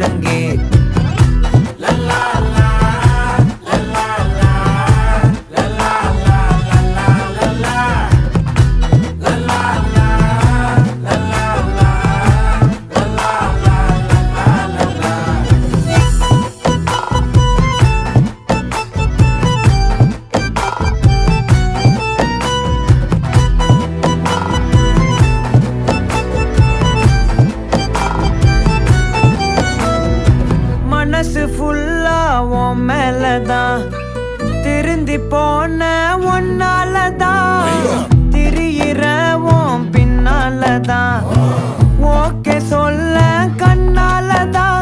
முழங்கே மனசு ஃபுல்லா உன் மேலதான் திருந்தி போன ஒன்னாலதான் திரியிற உன் பின்னாலதான் ஓகே சொல்ல கண்ணாலதான்